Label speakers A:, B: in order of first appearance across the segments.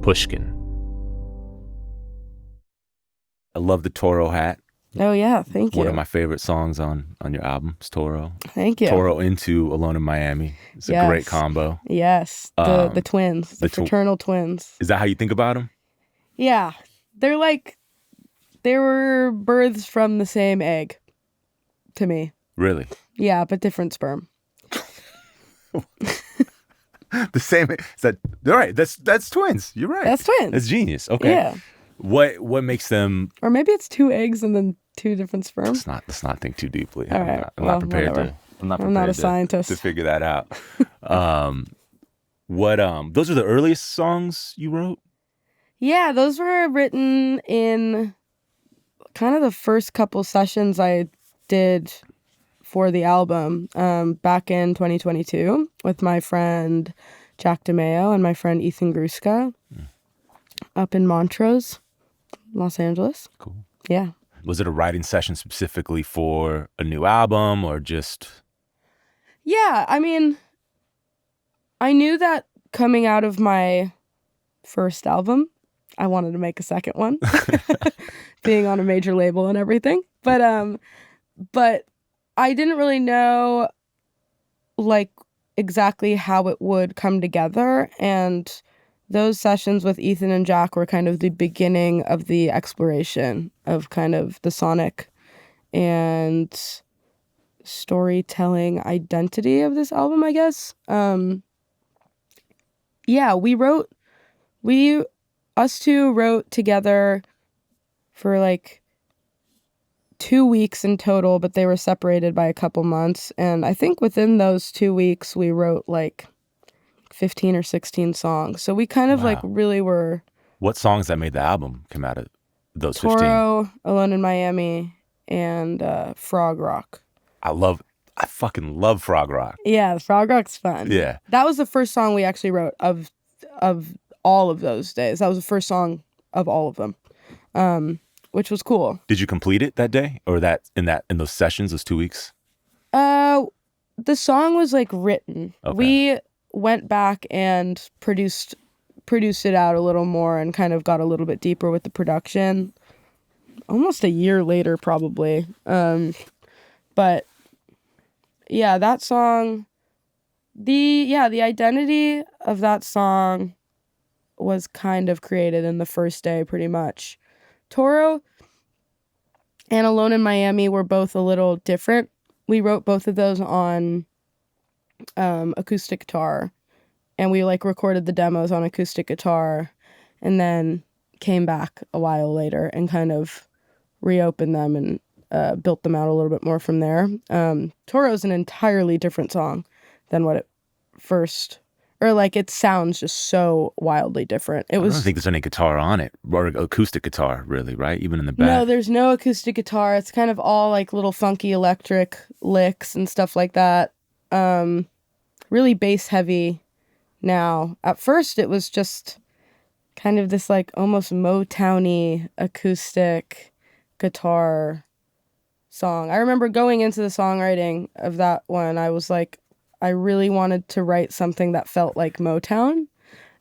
A: Pushkin.
B: I love the Toro hat.
C: Oh, yeah. Thank you.
B: One of my favorite songs on your album is Toro.
C: Thank you.
B: Toro into Alone in Miami. It's a great combo.
C: Yes. The twins, the fraternal twins.
B: Is that how you think about them?
C: Yeah. They're like, they were births from the same egg to me.
B: Really?
C: Yeah, but different sperm.
B: The same. Is that all right? That's twins. You're right.
C: That's twins.
B: That's genius. Okay.
C: Yeah.
B: What makes them?
C: Or maybe it's two eggs and then two different sperm.
B: Let's not think too deeply.
C: All right.
B: I'm not prepared
C: whatever.
B: I'm
C: not a scientist
B: to figure that out. Those are the earliest songs you wrote?
C: Yeah, those were written in kind of the first couple sessions I did for the album back in 2022 with my friend Jack DeMeo and my friend Ethan Gruska up in Montrose, Los Angeles.
B: Cool.
C: Yeah.
B: Was it a writing session specifically for a new album or just...
C: Yeah, I mean, I knew that coming out of my first album, I wanted to make a second one, being on a major label and everything. But I didn't really know like exactly how it would come together. And those sessions with Ethan and Jack were kind of the beginning of the exploration of kind of the sonic and storytelling identity of this album, I guess. Us two wrote together for like 2 weeks in total, but they were separated by a couple months. And I think within those 2 weeks, we wrote like 15 or 16 songs. So we kind of like really were...
B: What songs that made the album come out of those 15?
C: Toro, Alone in Miami, and Frog Rock.
B: I fucking love Frog Rock.
C: Yeah, Frog Rock's fun.
B: Yeah.
C: That was the first song we actually wrote of all of those days. That was the first song of all of them, which was cool.
B: Did you complete it that day or in those sessions, those 2 weeks?
C: The song was like written.
B: Okay.
C: We went back and produced it out a little more and kind of got a little bit deeper with the production. Almost a year later, probably. But yeah, that song, the identity of that song was kind of created in the first day, pretty much. Toro and Alone in Miami were both a little different. We wrote both of those on acoustic guitar, and we like recorded the demos on acoustic guitar and then came back a while later and kind of reopened them and built them out a little bit more from there. Toro's an entirely different song than what it first, or like it sounds just so wildly different. I don't
B: think there's any guitar on it, or acoustic guitar really, right? Even in the back.
C: No, there's no acoustic guitar. It's kind of all like little funky electric licks and stuff like that. Really bass heavy now. At first it was just kind of this like almost Motown-y acoustic guitar song. I remember going into the songwriting of that one, I was like, I really wanted to write something that felt like Motown,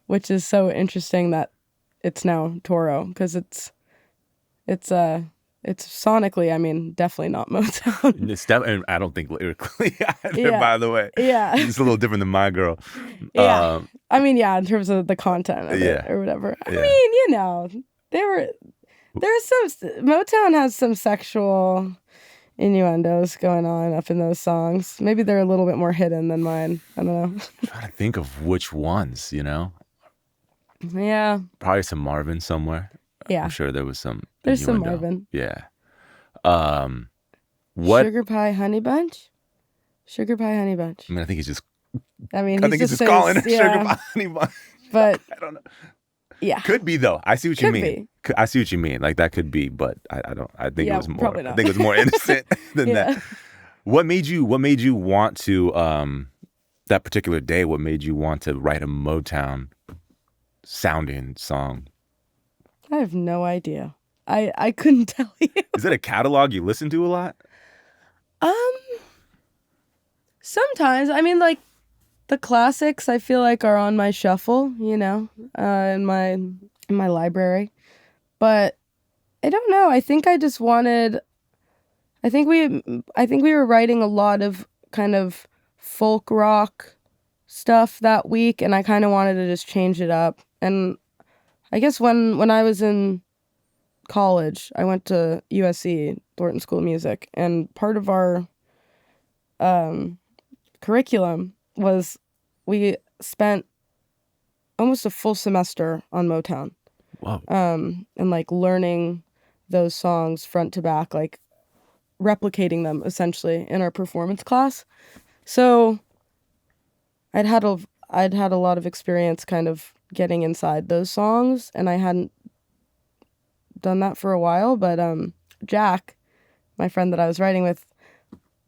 C: which is so interesting that it's now Toro, because it's sonically, I mean, definitely not Motown.
B: And I don't think lyrically either, by the way.
C: Yeah.
B: It's a little different than My Girl.
C: Yeah. I mean, yeah, in terms of the content of it or whatever. Yeah. I mean, you know, there's some, Motown has some sexual innuendos going on up in those songs. Maybe they're a little bit more hidden than mine. I don't know.
B: I'm trying to think of which ones, you know?
C: Yeah.
B: Probably some Marvin somewhere.
C: Yeah.
B: I'm sure there was some
C: There's
B: innuendo.
C: some Marvin.
B: Yeah. What?
C: Sugar Pie Honey Bunch? Sugar Pie Honey Bunch.
B: I mean, I think he's just
C: calling
B: it Sugar Pie Honey Bunch.
C: But
B: I don't know.
C: Yeah.
B: Could be though. I see what you
C: Could
B: mean. I see what you mean. Like that could be, but I don't. I think it was more.
C: Probably not.
B: I think it was more innocent than that. What made you want to that particular day? What made you want to write a Motown sounding song?
C: I have no idea. I couldn't tell you.
B: Is it a catalog you listen to a lot?
C: Sometimes. I mean, like, the classics I feel like are on my shuffle, in my library. But I don't know. I think I just wanted. I think we were writing a lot of kind of folk rock stuff that week, and I kind of wanted to just change it up. And I guess when I was in college, I went to USC, Thornton School of Music, and part of our curriculum was we spent almost a full semester on Motown.
B: Wow.
C: And like learning those songs front to back, like replicating them essentially in our performance class. So I'd had a lot of experience kind of getting inside those songs, and I hadn't done that for a while. But Jack, my friend that I was writing with,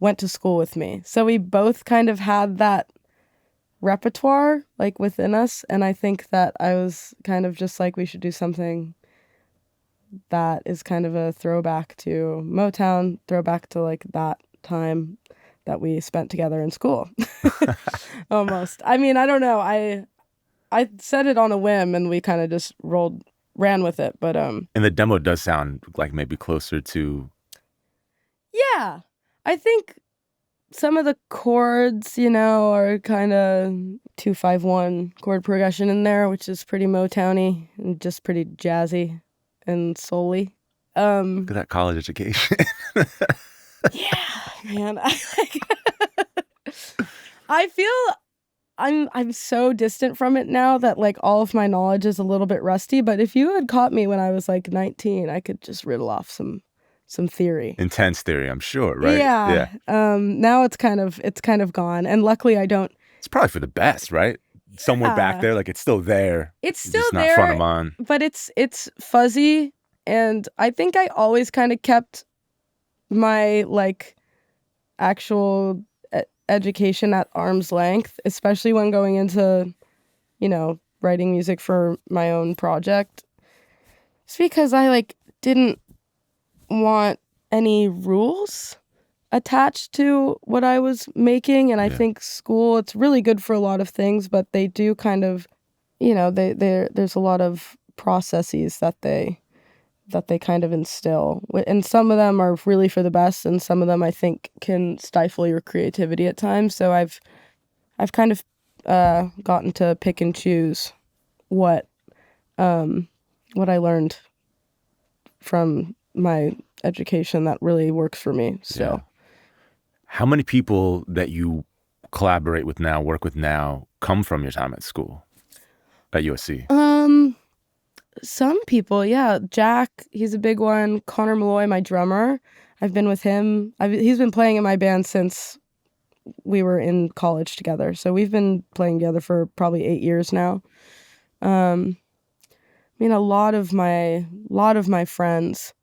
C: went to school with me. So we both kind of had that repertoire like within us, and I think that I was kind of just like, we should do something that is kind of a throwback to Motown, throwback to like that time that we spent together in school. Almost. I mean, I don't know. I said it on a whim and we kind of just ran with it, but
B: And the demo does sound like maybe closer to.
C: yeah. I think some of the chords, are kind of 2-5-1 chord progression in there, which is pretty Motowny and just pretty jazzy and soul-y.
B: Look at that college education.
C: Yeah, man. I feel I'm so distant from it now that like all of my knowledge is a little bit rusty. But if you had caught me when I was like 19, I could just riddle off some theory.
B: Intense theory, I'm sure, right?
C: Yeah. Now it's kind of gone, and luckily I don't.
B: It's probably for the best, right? Somewhere back there, like it's still there.
C: It's still
B: just
C: there,
B: not front of mind.
C: But it's fuzzy, and I think I always kind of kept my like actual education at arm's length, especially when going into, writing music for my own project. It's because I like didn't want any rules attached to what I was making, and I think school, it's really good for a lot of things, but they do kind of, there's a lot of processes that they kind of instill, and some of them are really for the best, and some of them I think can stifle your creativity at times. So I've kind of gotten to pick and choose what I learned from my education that really works for me. So,
B: yeah. How many people that you collaborate with now, work with now, come from your time at school at USC?
C: Some people, yeah. Jack, he's a big one. Connor Malloy, my drummer, I've been with him. He's been playing in my band since we were in college together. So we've been playing together for probably 8 years now. I mean, a lot of my friends.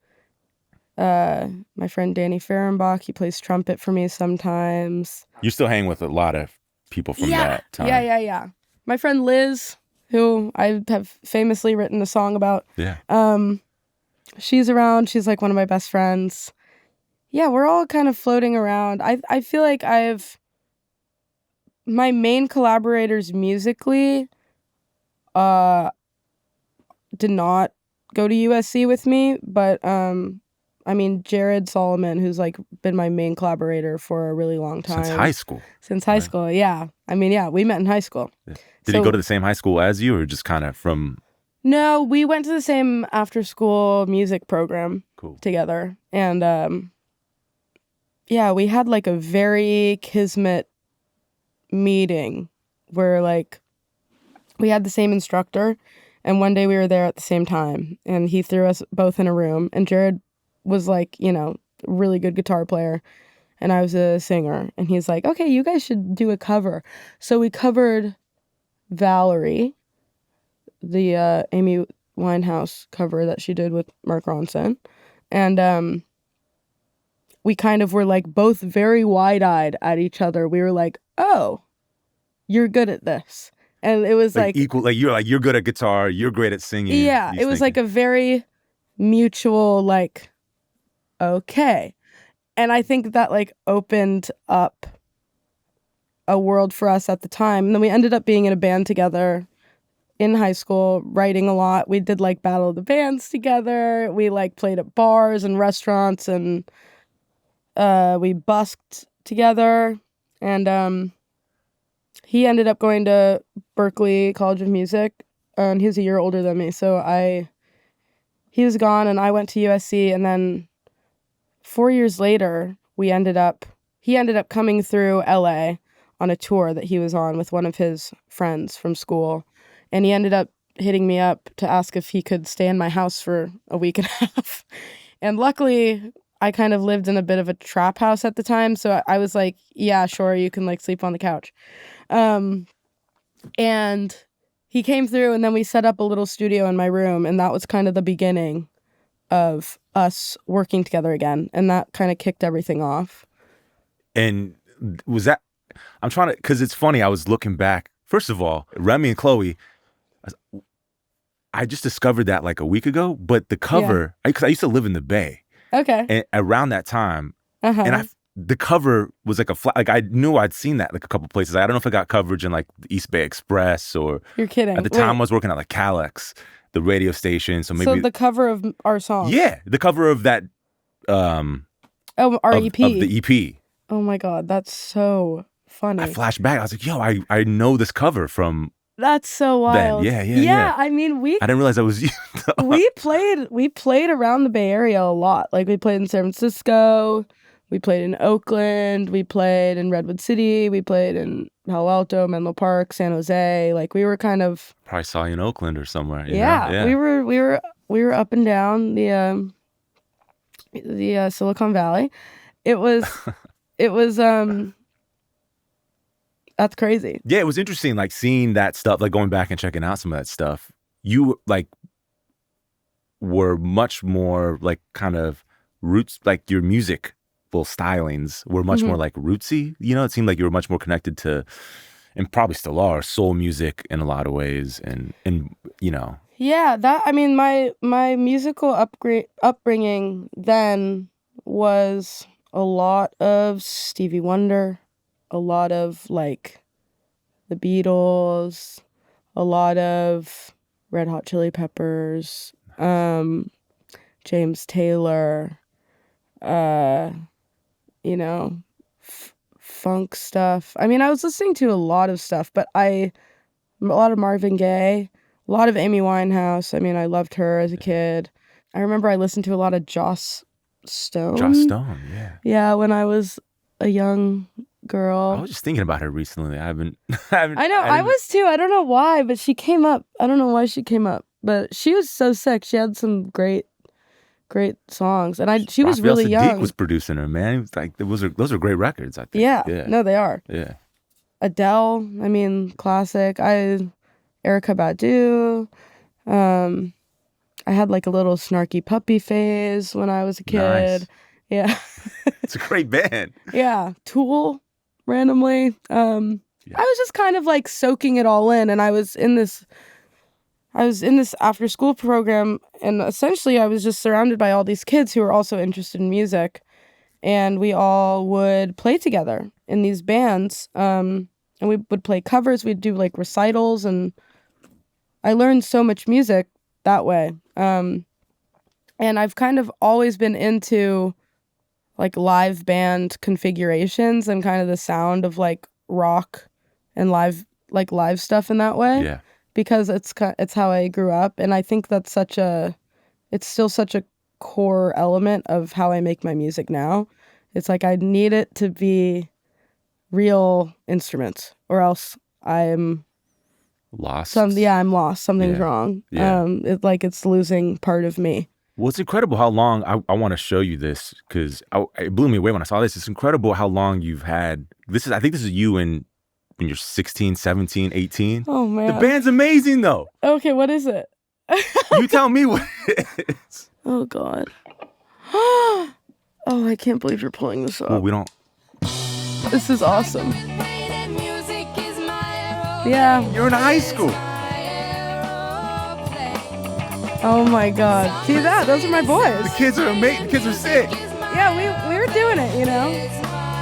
C: My friend Danny Fehrenbach, he plays trumpet for me sometimes.
B: You still hang with a lot of people from that time.
C: Yeah. My friend Liz, who I have famously written a song about.
B: Yeah.
C: She's around. She's like one of my best friends. Yeah, we're all kind of floating around. I feel like my main collaborators musically did not go to USC with me, but I mean, Jared Solomon, who's like been my main collaborator for a really long time.
B: Since high school.
C: Yeah. I mean, yeah, we met in high school.
B: Yeah. Did he go to the same high school as you, or just kind of from?
C: No, we went to the same after-school music program together. And yeah, we had like a very kismet meeting where like we had the same instructor, and one day we were there at the same time, and he threw us both in a room, and Jared was like, really good guitar player, and I was a singer, and he's like, okay, you guys should do a cover. So we covered Valerie, the Amy Winehouse cover that she did with Mark Ronson, and we kind of were like both very wide-eyed at each other. We were like, oh, you're good at this. And it was like
B: equal, like you're good at guitar, you're great at singing.
C: Yeah, it was like a very mutual, like, okay. And I think that like opened up a world for us at the time. And then we ended up being in a band together in high school, writing a lot. We did like Battle of the Bands together. We like played at bars and restaurants, and we busked together. And he ended up going to Berklee College of Music, and he was a year older than me. So he was gone, and I went to USC. And then 4 years later, he ended up coming through LA on a tour that he was on with one of his friends from school. And he ended up hitting me up to ask if he could stay in my house for a week and a half. And luckily, I kind of lived in a bit of a trap house at the time. So I was like, yeah, sure, you can like sleep on the couch. And he came through, and then we set up a little studio in my room. And that was kind of the beginning of us working together again. And that kind of kicked everything off.
B: And was that, I'm trying to, because it's funny, I was looking back. First of all, Remi and Chloe, I just discovered that like a week ago, but the cover, because I used to live in the Bay.
C: Okay.
B: And around that time, and the cover was like like I knew I'd seen that like a couple places. I don't know if I got coverage in like the East Bay Express or.
C: You're kidding.
B: At the time, I was working at like Calex, the radio station. So maybe.
C: So the cover of our song.
B: Yeah, the cover of that.
C: Our EP.
B: Of the EP.
C: Oh my God, that's so funny.
B: I flashed back. I was like, yo, I know this cover from.
C: That's so wild.
B: Then. Yeah.
C: I mean,
B: I didn't realize that was you.
C: we played around the Bay Area a lot. Like we played in San Francisco, we played in Oakland, we played in Redwood City, we played in Palo Alto, Menlo Park, San Jose. Like we were kind of
B: probably saw you in Oakland or somewhere.
C: Yeah. We were up and down the Silicon Valley. It was that's crazy.
B: Yeah, it was interesting, like seeing that stuff, like going back and checking out some of that stuff. You like were much more like kind of roots, like your musical stylings were much more like rootsy. You know, it seemed like you were much more connected to, and probably still are, soul music in a lot of ways, and you know.
C: Yeah, my musical upbringing then was a lot of Stevie Wonder, a lot of like the Beatles, a lot of Red Hot Chili Peppers, James Taylor, you know, funk stuff. I mean, I was listening to a lot of stuff, but a lot of Marvin Gaye, a lot of Amy Winehouse. I mean, I loved her as a kid. I remember I listened to a lot of Joss Stone.
B: Joss Stone, yeah.
C: Yeah, when I was a young girl.
B: I was just thinking about her recently. I
C: know, I was too. I don't know why, but she came up. I don't know why she came up, but she was so sick. She had some great songs, and she was really young.
B: Sadiq was producing her, man. It was like those are great records, I think.
C: Yeah. No, they are.
B: Yeah.
C: Adele, I mean, classic. Erykah Badu. I had like a little snarky puppy phase when I was a kid.
B: Nice.
C: Yeah.
B: It's a great band.
C: Yeah. Tool, randomly. I was just kind of like soaking it all in, and I was in this after school program, and essentially I was just surrounded by all these kids who were also interested in music, and we all would play together in these bands, and we would play covers. We'd do like recitals, and I learned so much music that way. And I've kind of always been into like live band configurations and kind of the sound of like rock and live stuff in that way.
B: Yeah.
C: Because it's how I grew up, and I think that's it's still such a core element of how I make my music now. It's like I need it to be real instruments, or else I'm
B: lost.
C: I'm lost. Something's wrong.
B: Yeah.
C: It's losing part of me.
B: Well, it's incredible how long, I want to show you this, because it blew me away when I saw this. It's incredible how long you've had, I think this is you when you're 16, 17, 18.
C: Oh, man.
B: The band's amazing, though.
C: Okay, what is it?
B: You tell me what it is.
C: Oh, God. Oh, I can't believe you're pulling this up.
B: Well, we don't.
C: This is awesome. Yeah.
B: You're in high school.
C: Oh my God. See that? Those are my boys.
B: The kids are amazing. The kids are sick.
C: Yeah, we were doing it, you know.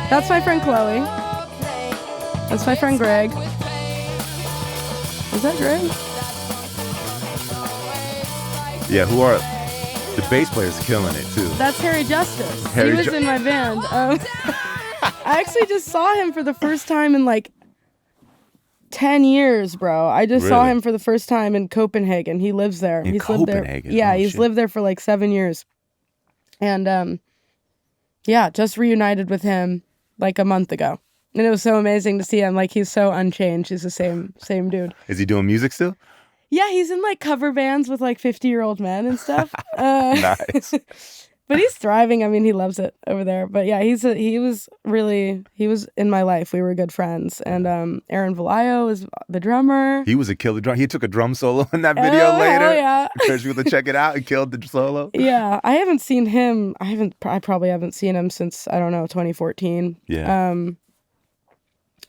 C: That's my friend Chloe. That's my friend Greg. Is that Greg?
B: Yeah, who are the bass player's killing it too.
C: That's Harry Justice. He was in my band. I actually just saw him for the first time in like 10 years, bro. I just saw him for the first time in Copenhagen. He lives there.
B: In
C: he's
B: Copenhagen?
C: lived there. Yeah, he's lived there for like 7 years. And yeah, just reunited with him like a month ago. And it was so amazing to see him. Like, he's so unchanged. He's the same dude.
B: Is he doing music still?
C: Yeah, he's in like cover bands with like 50-year-old men and stuff.
B: Nice.
C: But he's thriving. I mean, he loves it over there. But yeah, he was in my life. We were good friends. And Aaron Valayo is the drummer.
B: He was a killer drummer. He took a drum solo in that video later.
C: Oh yeah.
B: Encourage people to check it out. He killed the solo.
C: Yeah, I haven't seen him. I probably haven't seen him since, I don't know, 2014.
B: Yeah.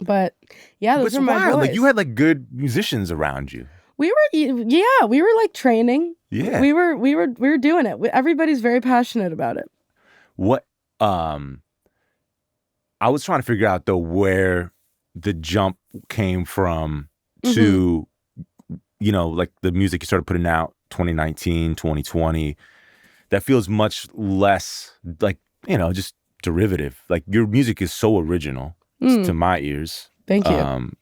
C: But yeah, those are my boys.
B: Like, you had like good musicians around you.
C: We were like training.
B: Yeah.
C: We were doing it. Everybody's very passionate about it.
B: What I was trying to figure out though where the jump came from to like the music you started putting out 2019, 2020 that feels much less like, just derivative. Like, your music is so original to my ears.
C: Thank you.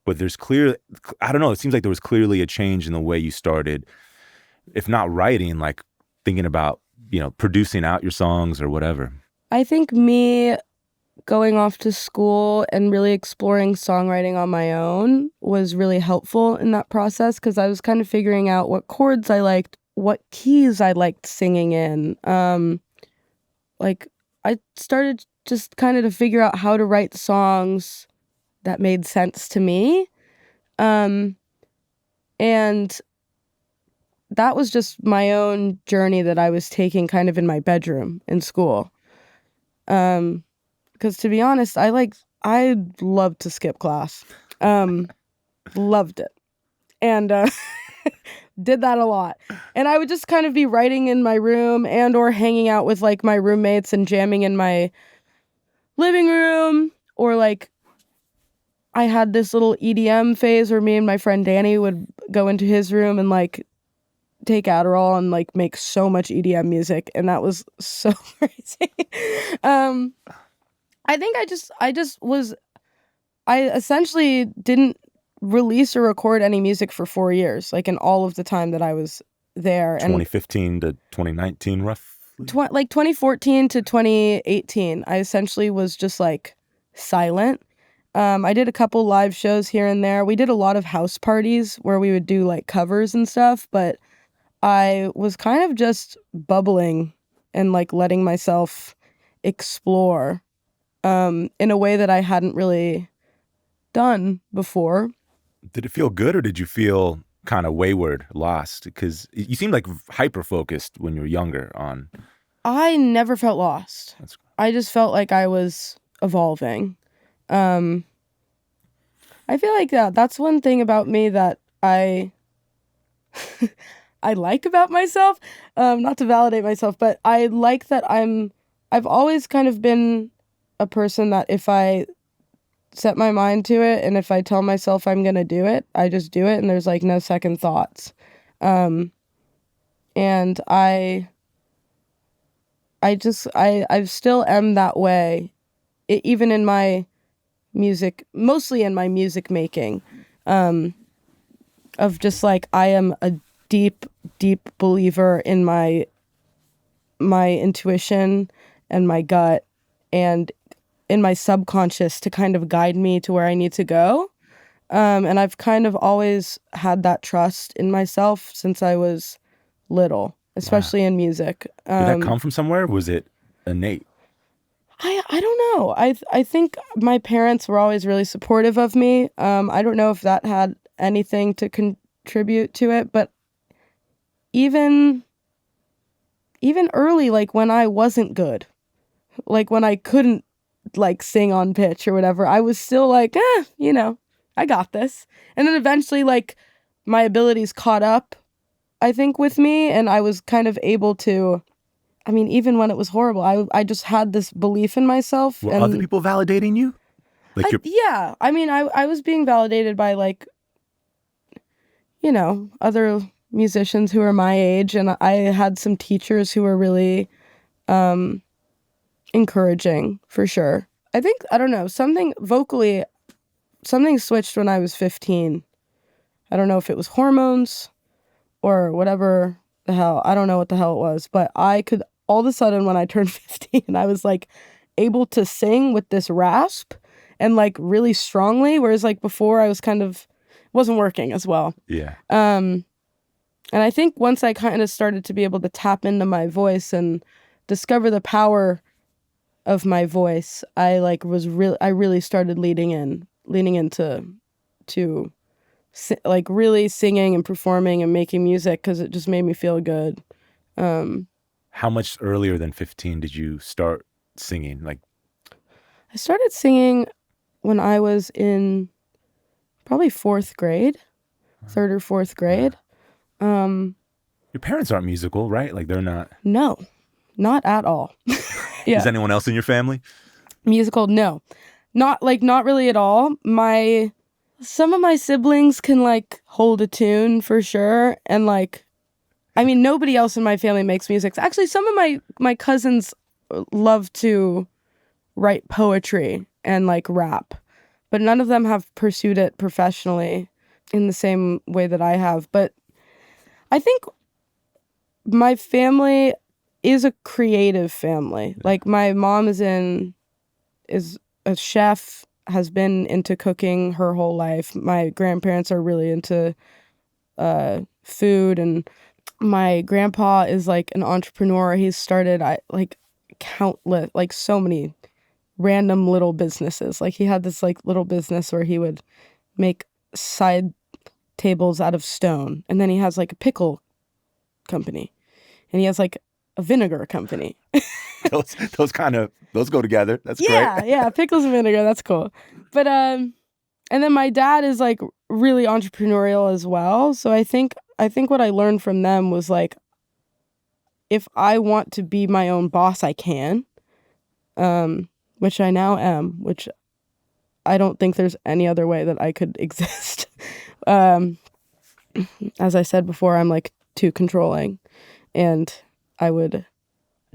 B: But there's I don't know, it seems like there was clearly a change in the way you started, if not writing, like thinking about, producing out your songs or whatever.
C: I think me going off to school and really exploring songwriting on my own was really helpful in that process, because I was kind of figuring out what chords I liked, what keys I liked singing in. I started just kind of to figure out how to write songs that made sense to me. And that was just my own journey that I was taking kind of in my bedroom in school. Because to be honest, I loved to skip class. Loved it. And did that a lot. And I would just kind of be writing in my room and or hanging out with like my roommates and jamming in my living room, or like I had this little EDM phase where me and my friend Danny would go into his room and like take Adderall and like make so much EDM music, and that was so crazy. I think I essentially didn't release or record any music for 4 years, like in all of the time that I was there.
B: 2015 to 2019 roughly?
C: Like 2014 to 2018, I essentially was just like silent. I did a couple live shows here and there. We did a lot of house parties where we would do like covers and stuff, but I was kind of just bubbling and like letting myself explore in a way that I hadn't really done before.
B: Did it feel good, or did you feel kind of wayward, lost? Because you seemed like hyper-focused when you were younger on...
C: I never felt lost. I just felt like I was evolving. I feel like that's one thing about me that I like about myself. Not to validate myself, but I like that I've always kind of been a person that if I set my mind to it and if I tell myself I'm going to do it, I just do it, and there's like no second thoughts. And I still am that way, even in my music, mostly in my music making, of just like, I am a deep, deep believer in my intuition and my gut and in my subconscious to kind of guide me to where I need to go. And I've kind of always had that trust in myself since I was little, especially in music.
B: Did that come from somewhere? Was it innate?
C: I don't know. I think my parents were always really supportive of me. I don't know if that had anything to contribute to it, but even early, like when I wasn't good, like when I couldn't like sing on pitch or whatever, I was still like, I got this. And then eventually like my abilities caught up, I think, with me, and I was kind of able to, even when it was horrible, I just had this belief in myself.
B: Were
C: and
B: other people validating you? Like your
C: Yeah, I mean, I was being validated by like, you know, other musicians who are my age, and I had some teachers who were really encouraging for sure. I think, I don't know, something vocally, something switched when I was 15. I don't know if it was hormones or whatever the hell. I don't know what the hell it was, but I could all of a sudden when I turned 15, I was like able to sing with this rasp and like really strongly, whereas like before I was kind of wasn't working as well.
B: yeah.
C: And I think once I kind of started to be able to tap into my voice and discover the power of my voice, I really started leaning into like really singing and performing and making music because it just made me feel good.
B: How much earlier than 15 did you start singing? Like,
C: I started singing when I was in probably third or fourth grade.
B: your parents aren't musical, right? Like they're not.
C: No, not at all. Yeah.
B: Is anyone else in your family?
C: Musical? No, not really at all. Some of my siblings can like hold a tune for sure. And like, I mean, nobody else in my family makes music. Actually, some of my cousins love to write poetry and like rap, but none of them have pursued it professionally in the same way that I have. But I think my family is a creative family. Like my mom is a chef, has been into cooking her whole life. My grandparents are really into food, and my grandpa is like an entrepreneur. He's started like countless, like so many random little businesses. Like he had this like little business where he would make side tables out of stone, and then he has like a pickle company, and he has like a vinegar company.
B: those go together. That's
C: Yeah,
B: great.
C: yeah, pickles and vinegar, that's cool. But and then my dad is like really entrepreneurial as well. So I think what I learned from them was like, if I want to be my own boss, I can, which I now am, which I don't think there's any other way that I could exist. As I said before, I'm like too controlling, and I would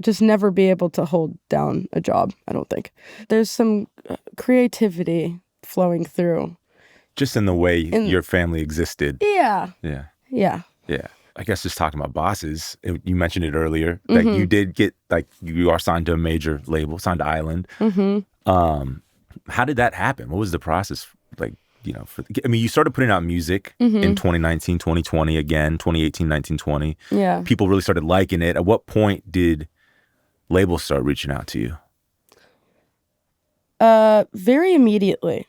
C: just never be able to hold down a job, I don't think. There's some creativity flowing through.
B: Just in the way your family existed.
C: Yeah.
B: Yeah.
C: Yeah.
B: Yeah. I guess just talking about bosses, you mentioned it earlier that you did get, like, you are signed to a major label, signed to Island. How did that happen? What was the process like, you know, you started putting out music in 2019, 2020, again, 2018, 19, 20.
C: Yeah.
B: People really started liking it. At what point did labels start reaching out to you?
C: Very immediately,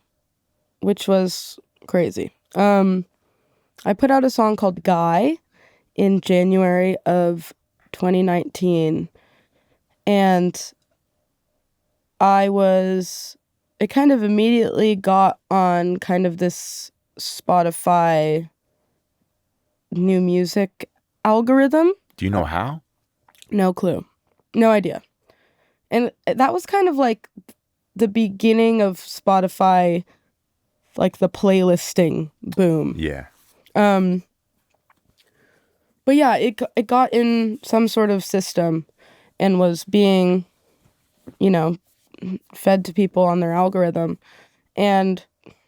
C: which was crazy. I put out a song called Guy in January of 2019, and it kind of immediately got on kind of this Spotify new music algorithm.
B: Do you know how?
C: No clue. No idea. And that was kind of like the beginning of Spotify, like the playlisting boom.
B: Yeah.
C: But yeah, it got in some sort of system and was being, you know, fed to people on their algorithm. And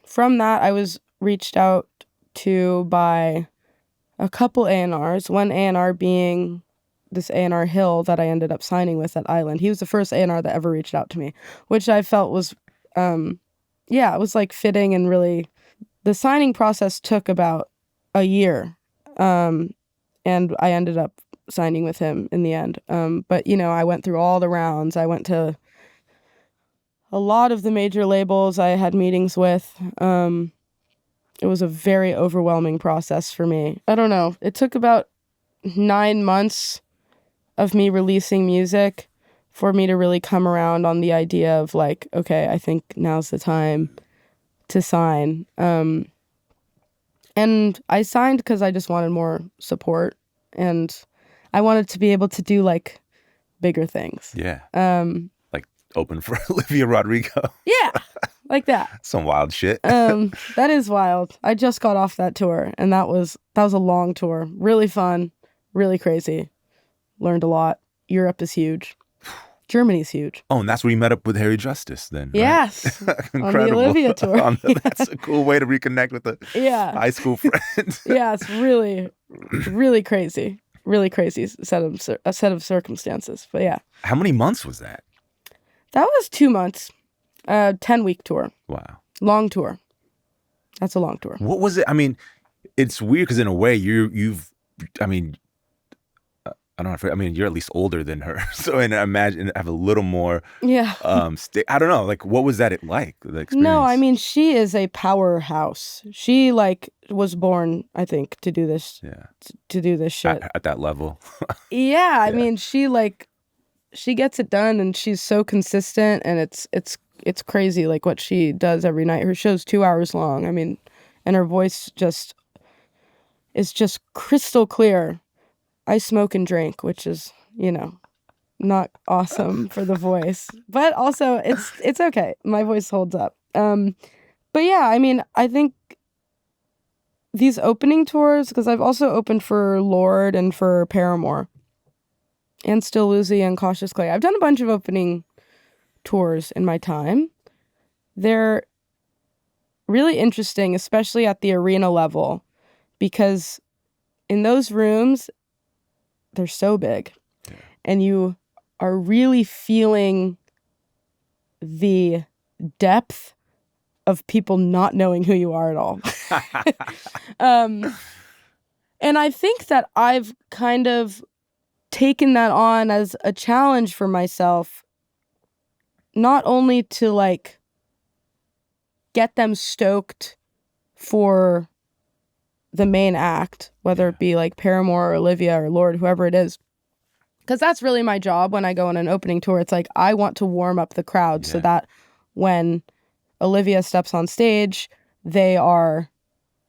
C: from that, I was reached out to by a couple A&Rs, one A&R being this A&R Hill that I ended up signing with at Island. He was the first A&R that ever reached out to me, which I felt was, it was like fitting, and really the signing process took about a year. And I ended up signing with him in the end. But, you know, I went through all the rounds. I went to a lot of the major labels I had meetings with. It was a very overwhelming process for me. I don't know. It took about 9 months of me releasing music for me to really come around on the idea of like, okay, I think now's the time to sign. And I signed because I just wanted more support, and I wanted to be able to do like bigger things.
B: Yeah. Like open for Olivia Rodrigo.
C: Yeah, like that.
B: Some wild shit.
C: That is wild. I just got off that tour, and that was a long tour. Really fun, really crazy. Learned a lot. Europe is huge. Germany's huge.
B: Oh, and that's where you met up with Harry Justice then, right?
C: Yes.
B: Incredible.
C: On the Olivia tour.
B: That's a cool way to reconnect with a high school friend.
C: Yeah, it's really, really crazy. Really crazy set of circumstances. But yeah.
B: How many months was that?
C: That was 2 months. 10-week tour.
B: Wow.
C: Long tour. That's a long tour.
B: What was it? I mean, it's weird because in a way I don't know. I mean, you're at least older than her, so and I imagine have a little more.
C: Yeah.
B: I don't know. Like, what was that like? The experience?
C: No, I mean, she is a powerhouse. She was born, I think, to do this.
B: Yeah.
C: To do this shit
B: at that level.
C: Yeah, I mean, she gets it done, and she's so consistent, and it's crazy, like what she does every night. Her show's 2 hours long. I mean, and her voice is just crystal clear. I smoke and drink, which is, not awesome for the voice, but also it's okay. My voice holds up. But yeah, I mean, I think these opening tours, because I've also opened for Lorde and for Paramore and Still Lucy and Cautious Clay. I've done a bunch of opening tours in my time. They're really interesting, especially at the arena level, because in those rooms, they're so big, and you are really feeling the depth of people not knowing who you are at all. And I think that I've kind of taken that on as a challenge for myself, not only to get them stoked for the main act, whether it be Paramore or Olivia or Lorde, whoever it is, because that's really my job when I go on an opening tour. It's I want to warm up the crowd so that when Olivia steps on stage, they are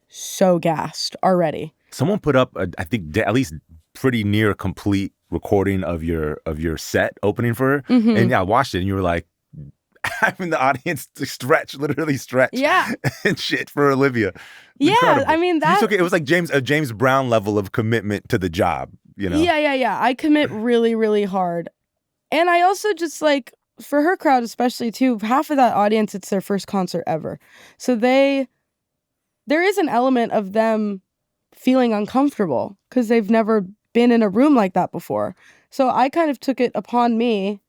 C: so gassed already.
B: Someone put up, I think, at least pretty near complete recording of your set opening for her, and I watched it, and you were like, having the audience to literally stretch, and shit for Olivia. Incredible.
C: I mean that.
B: It was like a James Brown level of commitment to the job,
C: Yeah. I commit really, really hard, and I also just for her crowd especially too. Half of that audience, it's their first concert ever, so there is an element of them feeling uncomfortable because they've never been in a room like that before. So I kind of took it upon me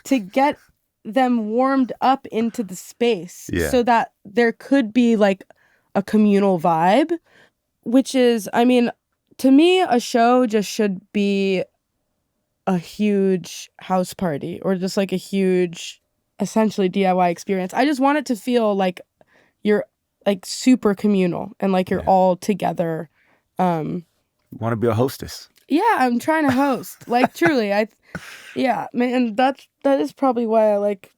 C: to get them warmed up into the space so that there could be a communal vibe, which is, I mean, to me, a show just should be a huge house party or just a huge, essentially DIY experience. I just want it to feel like you're super communal and you're all together.
B: You want to be a hostess?
C: Yeah, I'm trying to host. Truly, man, that is probably why I like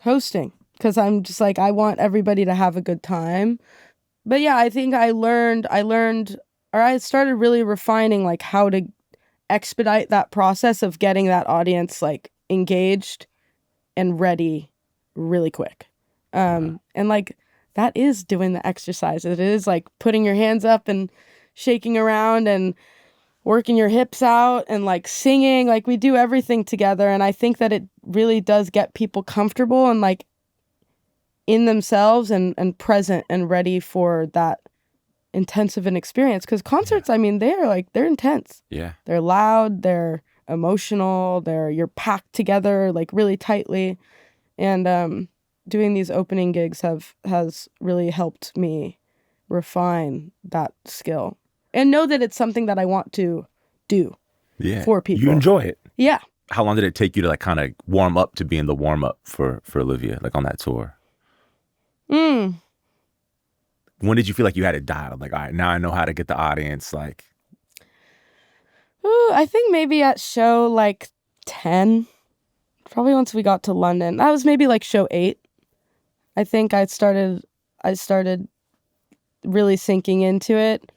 C: hosting, because I'm just I want everybody to have a good time. But yeah, I think I started really refining how to expedite that process of getting that audience engaged and ready really quick. And that is doing the exercise. It is putting your hands up and shaking around and working your hips out and singing. We do everything together, and I think that it really does get people comfortable and in themselves and present and ready for that intensive an experience. Because concerts, I mean, they're intense.
B: Yeah,
C: they're loud, they're emotional, you're packed together really tightly, and doing these opening gigs has really helped me refine that skill and know that it's something that I want to do for people.
B: You enjoy it.
C: Yeah.
B: How long did it take you to kind of warm up to being the warm up for Olivia, on that tour? When did you feel like you had it dialed? All right, now I know how to get the audience.
C: I think maybe at show 10, probably once we got to London. That was maybe show 8. I think I started really sinking into it.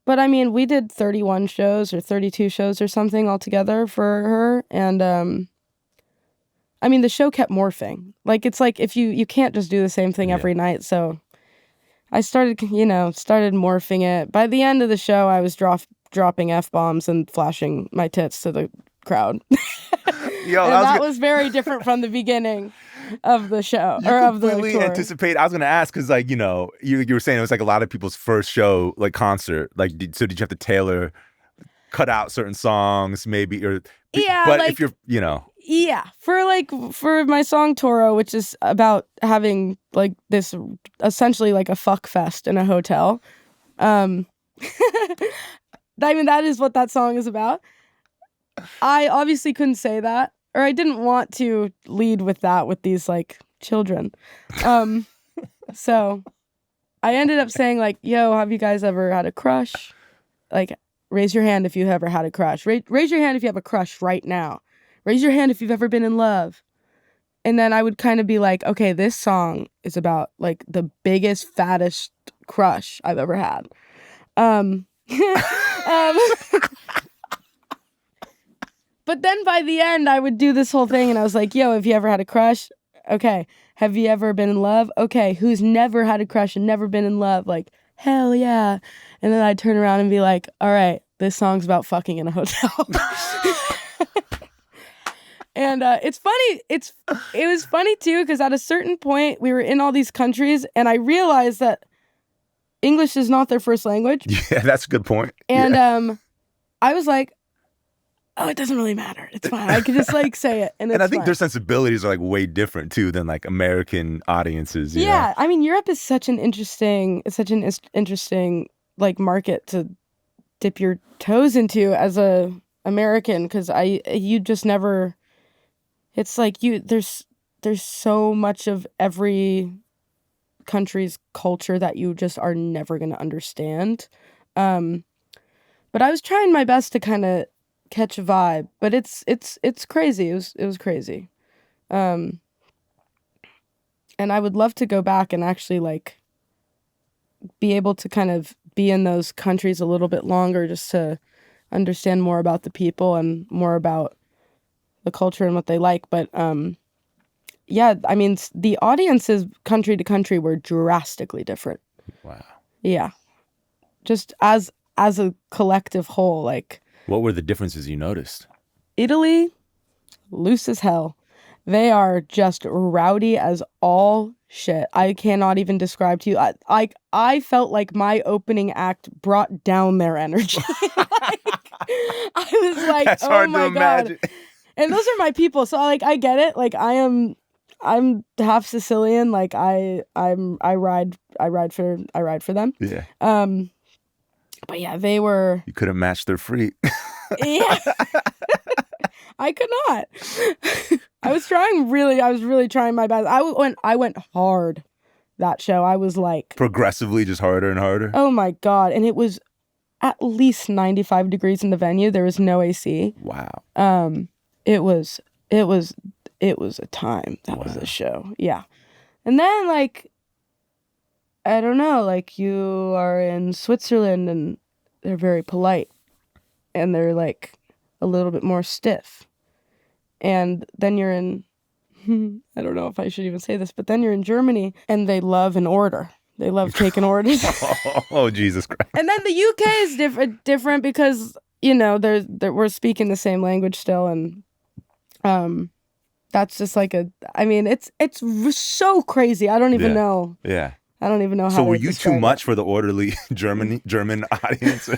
C: But I mean, we did 31 shows or 32 shows or something altogether for her. And I mean, the show kept morphing. Like, it's like if you can't just do the same thing
B: Yeah.
C: every night. So I started morphing it. By the end of the show, I was dropping F-bombs and flashing my tits to the crowd.
B: Yo,
C: And that was very different from the beginning of the show
B: you
C: or of the
B: completely
C: tour.
B: anticipate. I was gonna ask because, like, you were saying it was like a lot of people's first show, like concert. Like, so did you have to cut out certain songs, maybe, or
C: Yeah,
B: But
C: like,
B: if you're,
C: yeah, for my song Toro, which is about having like this essentially like a fuck fest in a hotel. I mean, that is what that song is about. I obviously couldn't say that, or I didn't want to lead with that with these like children. So I ended up saying like, "Yo, have you guys ever had a crush? Like, raise your hand if you ever had a crush. Raise your hand if you have a crush right now. Raise your hand if you've ever been in love." And then I would kind of be like, okay, this song is about like the biggest, fattest crush I've ever had. But then by the end, I would do this whole thing and I was like, yo, have you ever had a crush? Okay. Have you ever been in love? Okay. Who's never had a crush and never been in love? Like, hell yeah. And then I'd turn around and be like, all right, this song's about fucking in a hotel. And it's funny. It was funny too, because at a certain point we were in all these countries and I realized that English is not their first language.
B: Yeah, that's a good point.
C: And
B: yeah.
C: I was like, oh, it doesn't really matter. It's fine. I could just like say it. And
B: I think
C: fine.
B: their sensibilities are like way different too than like American audiences. You
C: Yeah.
B: know?
C: I mean, Europe is such an interesting like market to dip your toes into as a American, because you just never. It's like there's so much of every country's culture that you just are never going to understand. But I was trying my best to kind of catch a vibe, but it's crazy. It was crazy. And I would love to go back and actually like be able to kind of be in those countries a little bit longer just to understand more about the people and more about the culture and what they like. But yeah, I mean, the audiences country to country were drastically different.
B: Wow.
C: Yeah. Just as a collective whole, like.
B: What were the differences you noticed?
C: Italy, loose as hell. They are just rowdy as all shit. I cannot even describe to you. I felt like my opening act brought down their energy. Like, I was like,
B: that's
C: oh
B: hard
C: my
B: to
C: God.
B: imagine.
C: And those are my people, so like I get it. Like I'm half Sicilian. Like I ride for them.
B: Yeah.
C: But yeah, they were.
B: You couldn't match their freak.
C: Yeah. I could not. I was really trying my best. I went hard that show. I was like
B: progressively just harder and harder.
C: Oh my God. And it was at least 95 degrees in the venue. There was no AC.
B: Wow.
C: It was a time. That was a show. Yeah. And then like, I don't know, like you are in Switzerland and they're very polite and they're like a little bit more stiff. And then you're in, I don't know if I should even say this, but then you're in Germany and they love an order. They love taking orders.
B: Oh, Jesus Christ.
C: And then the UK is different because, you know, we're speaking the same language still. And that's just like it's so crazy. I don't even know.
B: Yeah.
C: I don't even know how.
B: So were you too much for the orderly German audience?
C: No,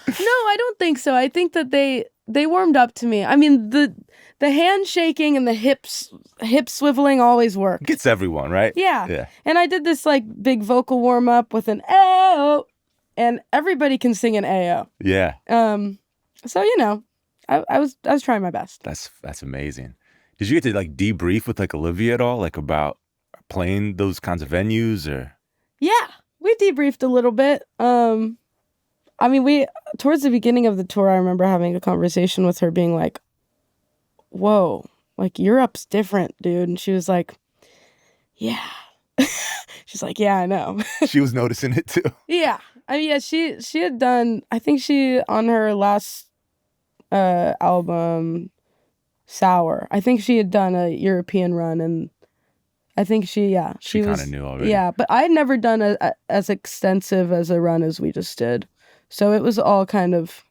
C: I don't think so. I think that they warmed up to me. I mean, the handshaking and the hip swiveling always work.
B: Gets everyone, right?
C: Yeah.
B: Yeah.
C: And I did this like big vocal warm up with an AO, and everybody can sing an AO.
B: Yeah.
C: So you know, I was trying my best.
B: That's amazing. Did you get to like debrief with like Olivia at all, like about playing those kinds of venues or?
C: Yeah, we debriefed a little bit. I mean, towards the beginning of the tour, I remember having a conversation with her being like, whoa, like Europe's different, dude. And she was like, yeah. She's like, yeah, I know.
B: She was noticing it too.
C: Yeah. I mean, yeah, she had done, I think she, on her last album, sour. I think she had done a European run, and I think she
B: She kind
C: was
B: of knew already.
C: yeah, but I had never done as extensive as a run as we just did, so it was all kind of,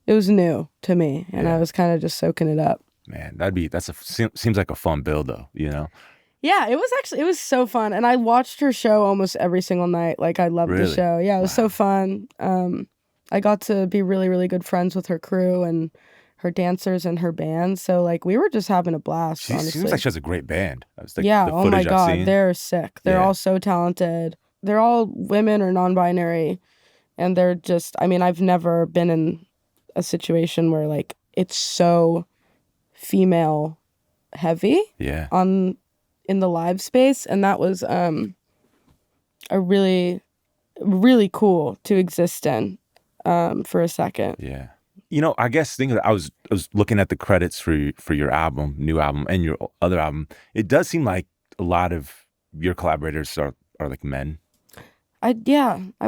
C: it was new to me, and I was kind of just soaking it up.
B: Man, seems like a fun build though, you know?
C: Yeah, it was so fun, and I watched her show almost every single night. Like, I loved the
B: Really?
C: show. Yeah, it was so fun. I got to be really, really good friends with her crew and her dancers and her band. So, like, we were just having a blast,
B: She
C: honestly.
B: seems like she has a great band. That was like
C: Yeah,
B: the
C: oh my
B: footage I've
C: God,
B: seen.
C: they're sick. They're all so talented. They're all women or non-binary, and they're just, I mean, I've never been in a situation where, like, it's so female heavy
B: Yeah.
C: in the live space, and that was a really, really cool to exist in for a second.
B: Yeah. You know, I guess thinking I was looking at the credits for your album, new album, and your other album. It does seem like a lot of your collaborators are like men.
C: I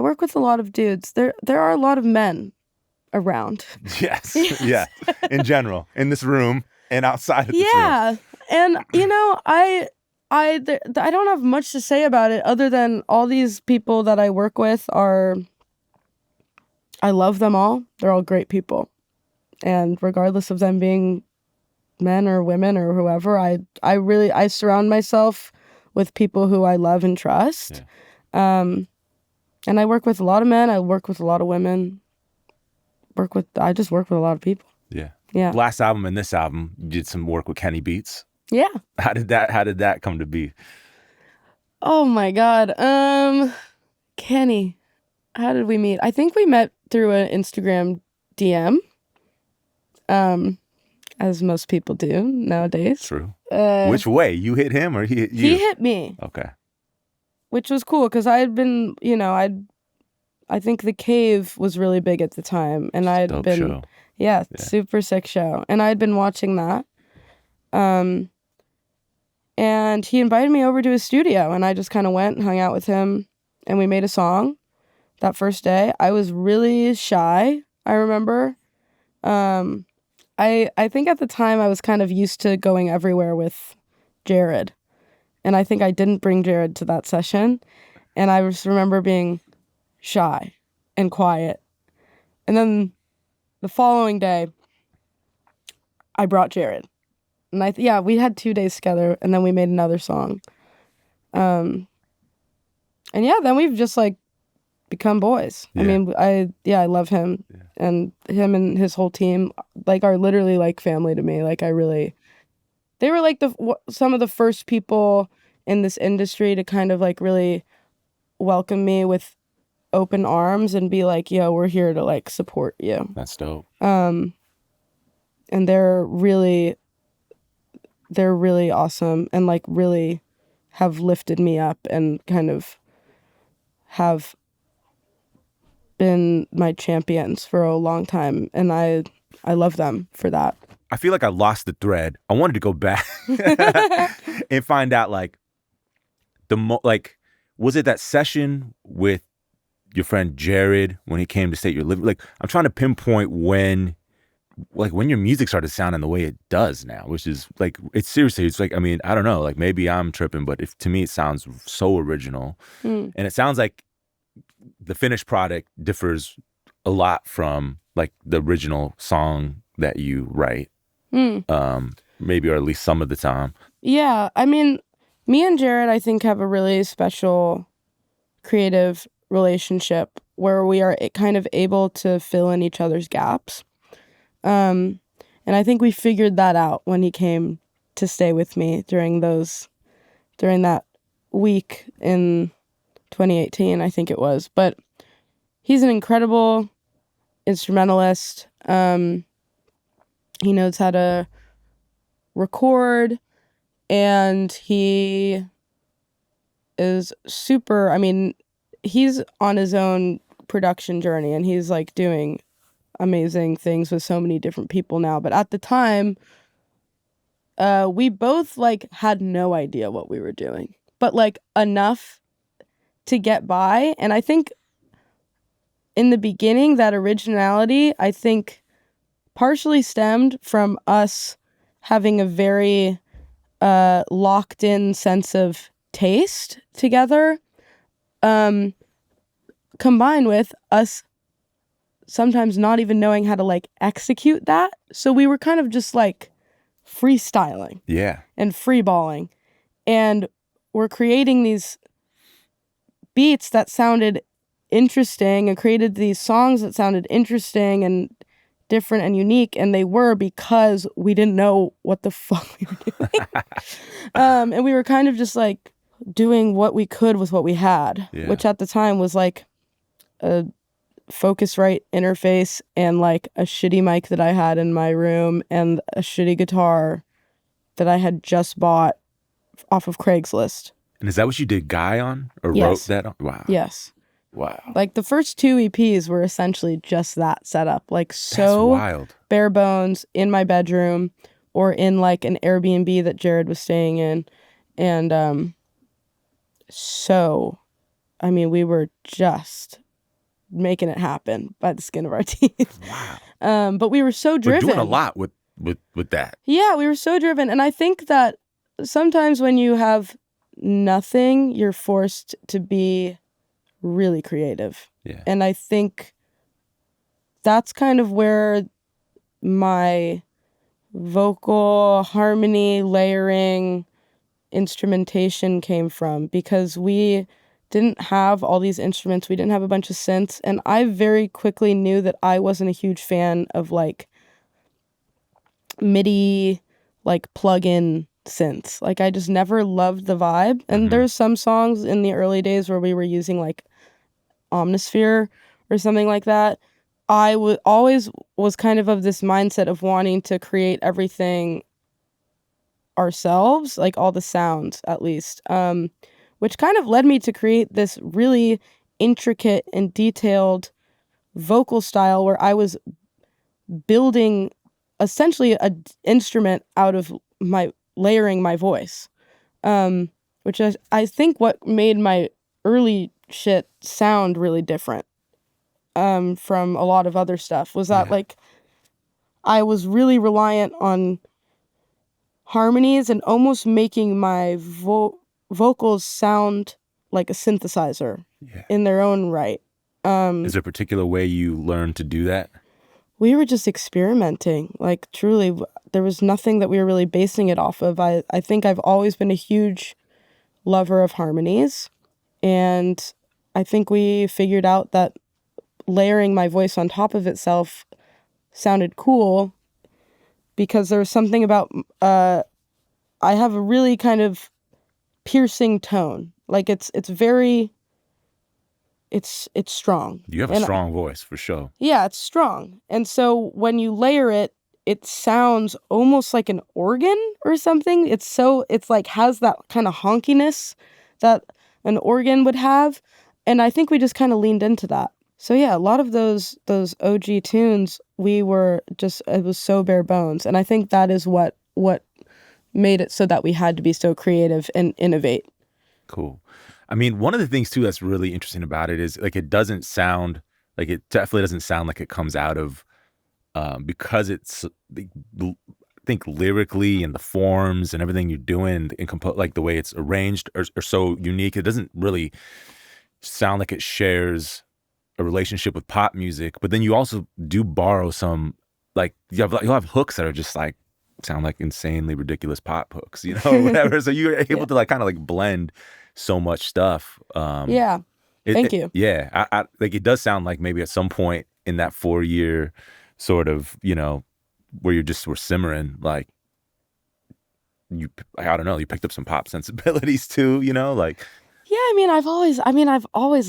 C: work with a lot of dudes. There are a lot of men around.
B: Yes. Yeah. In general, in this room and outside of this room.
C: Yeah. And you know, I don't have much to say about it other than all these people that I work with I love them all. They're all great people. And regardless of them being men or women or whoever, I surround myself with people who I love and trust. Yeah. And I work with a lot of men, I work with a lot of women. I just work with a lot of people.
B: Yeah.
C: Yeah.
B: Last album and this album, you did some work with Kenny Beats.
C: Yeah.
B: How did that come to be?
C: Oh my God. Kenny, how did we meet? I think we met through an Instagram DM. As most people do nowadays.
B: True. Which way? You hit him or he hit you?
C: He hit me.
B: Okay.
C: Which was cool because I had been, you know, I think The Cave was really big at the time, and I had
B: Dope
C: been,
B: show.
C: Yeah, super sick show, and I had been watching that. And he invited me over to his studio, and I just kind of went and hung out with him, and we made a song that first day. I was really shy, I remember. I think at the time I was kind of used to going everywhere with Jared, and I think I didn't bring Jared to that session, and I just remember being shy and quiet. And then the following day, I brought Jared. And we had 2 days together, and then we made another song. And then we've just like become boys. Yeah. I mean, I love him, and him and his whole team like are literally like family to me. Like they were like some of the first people in this industry to kind of like really welcome me with open arms and be like, yo, we're here to like support you.
B: That's dope.
C: And they're really awesome and like really have lifted me up and kind of have been my champions for a long time, and I love them for that.
B: I feel like I lost the thread. I wanted to go back and find out like was it that session with your friend Jared when he came to State Your Living? Like, I'm trying to pinpoint when your music started sounding the way it does now, which is like, it's like, I mean, I don't know, like maybe I'm tripping, but to me it sounds so original. And it sounds like the finished product differs a lot from like the original song that you write. Maybe, or at least some of the time. Yeah,
C: I mean, me and Jared, I think, have a really special creative relationship where we are kind of able to fill in each other's gaps. And I think we figured that out when he came to stay with me during that week in 2018, I think it was. But he's an incredible instrumentalist. He knows how to record, and he is super, I mean, he's on his own production journey, and he's like doing amazing things with so many different people now. But at the time, we both like had no idea what we were doing, but like enough to get by. And I think in the beginning, that originality, I think partially stemmed from us having a very locked in sense of taste together, combined with us sometimes not even knowing how to like execute that. So we were kind of just like freestyling
B: Yeah.
C: and freeballing. And we're creating these beats that sounded interesting and created these songs that sounded interesting and different and unique. And they were because we didn't know what the fuck we were doing. And we were kind of just like doing what we could with what we had,
B: Yeah.
C: which at the time was like a Focusrite interface and like a shitty mic that I had in my room and a shitty guitar that I had just bought off of Craigslist.
B: And is that what you did Guy on or
C: Yes.
B: wrote that on? Wow.
C: Yes.
B: Wow.
C: Like the first 2 EPs were essentially just that setup, like
B: That's
C: so
B: wild.
C: bare bones in my bedroom or in like an Airbnb that Jared was staying in. And so, I mean, we were just making it happen by the skin of our teeth.
B: Wow.
C: But we were so driven.
B: We're doing a lot with that.
C: Yeah, we were so driven. And I think that sometimes when you have nothing, you're forced to be really creative.
B: Yeah.
C: And I think that's kind of where my vocal harmony, layering, instrumentation came from, because we didn't have all these instruments. We didn't have a bunch of synths. And I very quickly knew that I wasn't a huge fan of like MIDI, like plug-in synths. Like I just never loved the vibe. And there's some songs in the early days where we were using like Omnisphere or something like that. I always was kind of this mindset of wanting to create everything ourselves, like all the sounds at least, which kind of led me to create this really intricate and detailed vocal style where I was building essentially an instrument out of my layering my voice, which is, I think, what made my early shit sound really different from a lot of other stuff, was that like I was really reliant on harmonies and almost making my vocals sound like a synthesizer in their own right.
B: Is there a particular way you learned to do that?
C: We were just experimenting. Like truly, there was nothing that we were really basing it off of. I think I've always been a huge lover of harmonies, and I think we figured out that layering my voice on top of itself sounded cool, because there was something about I have a really kind of piercing tone. Like it's very it's strong.
B: You have a strong voice for sure.
C: Yeah, it's strong. And so when you layer it, it sounds almost like an organ or something. It's like has that kind of honkiness that an organ would have. And I think we just kind of leaned into that. So yeah, a lot of those OG tunes, it was so bare bones. And I think that is what made it so that we had to be so creative and innovate.
B: Cool. I mean, one of the things too that's really interesting about it is like it definitely doesn't sound like it comes out of because it's I think lyrically and the forms and everything you're doing and like the way it's arranged are so unique. It doesn't really sound like it shares a relationship with pop music, but then you also do borrow some, like you'll have hooks that are just like sound like insanely ridiculous pop hooks, or whatever. So you're able to like kind of like blend so much stuff.
C: Thank you.
B: Yeah, I like it does sound like maybe at some point in that 4-year sort of, where we're simmering, like I don't know, you picked up some pop sensibilities too, like.
C: Yeah, I've always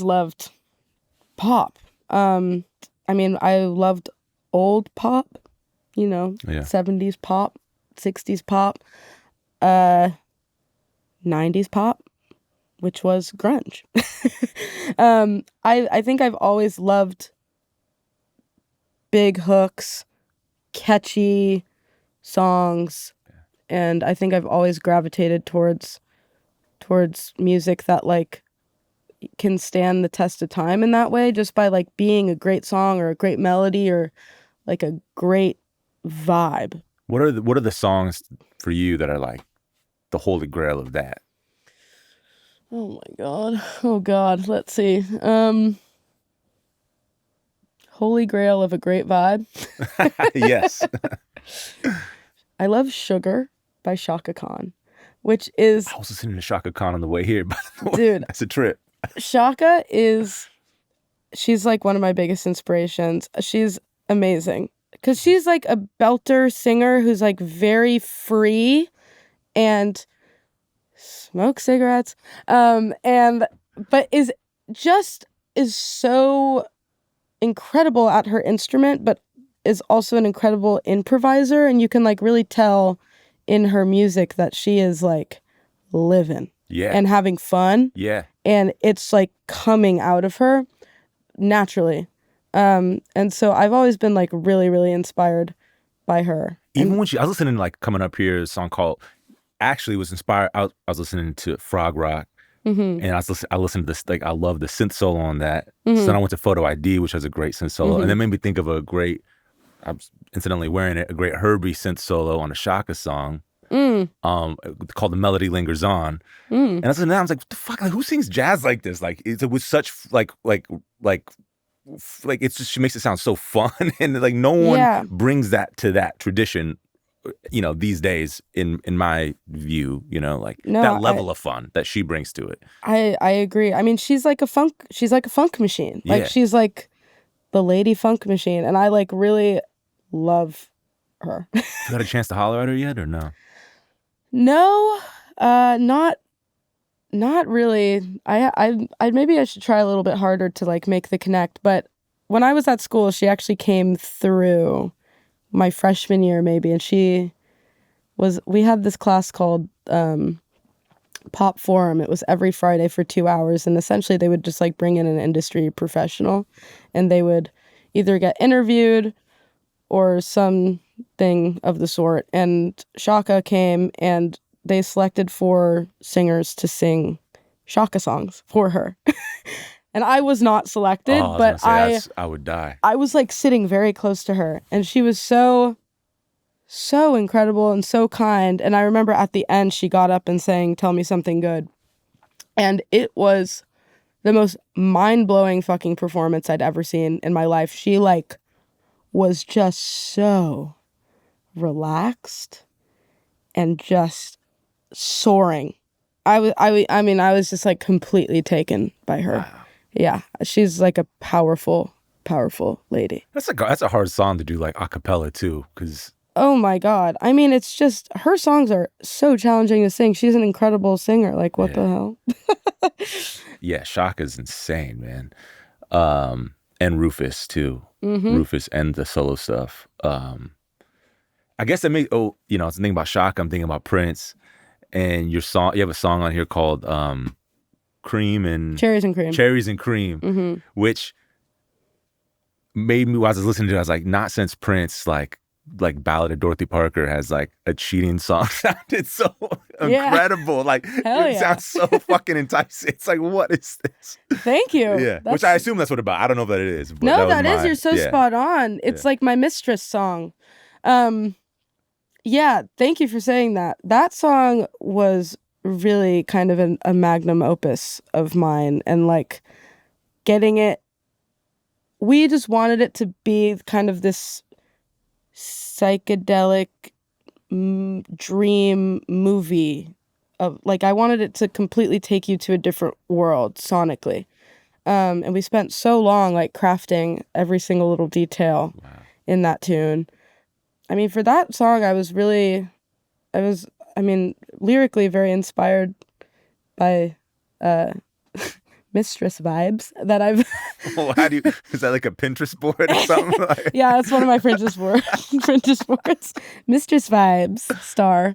C: loved pop. I loved old pop, 70s pop, 60s pop, 90s pop, which was grunge. I think I've always loved big hooks, catchy songs, and I think I've always gravitated towards music that like can stand the test of time in that way, just by like being a great song or a great melody or like a great vibe.
B: What are the songs for you that are like the holy grail of that?
C: Oh my God. Oh God. Let's see. Holy Grail of a Great Vibe.
B: Yes.
C: I love Sugar by Shaka Khan, which is,
B: I was listening to Shaka Khan on the way here, by the way.
C: dude,
B: That's a trip.
C: Shaka she's like one of my biggest inspirations. She's amazing because she's like a belter singer who's like very free and smokes cigarettes, but is so incredible at her instrument, but is also an incredible improviser, and you can like really tell in her music that she is like living
B: Yeah.
C: and having fun,
B: Yeah.
C: and it's like coming out of her naturally. And so I've always been like really, really inspired by her.
B: Even when I was listening to like coming up here, a song called, actually was inspired. I was listening to Frog Rock, and I listened to this, like, I love the synth solo on that. So then I went to Photo ID, which has a great synth solo, and that made me think of I was incidentally wearing it, a great Herbie synth solo on a Shaka song, called The Melody Lingers On. And I listened to that, I was like, what the fuck, like, who sings jazz like this? Like, it was such like it's just, she makes it sound so fun, and like no one brings that to that tradition, these days, in my view, like that level of fun that she brings to it.
C: I agree. I mean, she's like a funk machine. Like, she's like the lady funk machine, and I like really love her.
B: You got a chance to holler at her yet, or no?
C: No, not really. I maybe I should try a little bit harder to like make the connect. But when I was at school, she actually came through my freshman year maybe, and we had this class called Pop Forum. It was every Friday for 2 hours, and essentially they would just like bring in an industry professional, and they would either get interviewed or something of the sort. And Shaka came, and they selected 4 singers to sing Shaka songs for her. And I was not selected, but
B: I would die.
C: I was like sitting very close to her, and she was so incredible and so kind. And I remember at the end, she got up and sang, "Tell me something good." And it was the most mind-blowing fucking performance I'd ever seen in my life. She like was just so relaxed and just soaring. I was just like completely taken by her.
B: Wow.
C: Yeah, she's like a powerful lady.
B: That's a hard song to do like a cappella too, because
C: Oh my God. I mean, it's just, her songs are so challenging to sing. She's an incredible singer. Like, what the hell?
B: Yeah, Shaka's insane, man. And Rufus too. Rufus and the solo stuff. I guess that I was thinking about Shaka, I'm thinking about Prince, and you have a song on here called Cream and
C: Cherries and Cream,
B: which made me, while I was listening to it, I was like, not since Prince, like Ballad of Dorothy Parker has like a cheating song sounded so incredible. Like, it sounds so fucking enticing. It's like, what is this?
C: Thank you.
B: Yeah, which I assume that's what about. I don't know if that it is. But
C: no, that is. You're so spot on. It's like my mistress song. Yeah, thank you for saying that. That song was really kind of a magnum opus of mine, and like getting it, we just wanted it to be kind of this psychedelic dream movie of like, I wanted it to completely take you to a different world sonically, and we spent so long like crafting every single little detail in that tune. I mean, for that song, I was lyrically very inspired by mistress vibes that I've
B: Well, is that like a Pinterest board or something?
C: Yeah, that's one of my Pinterest boards. Mistress vibes star.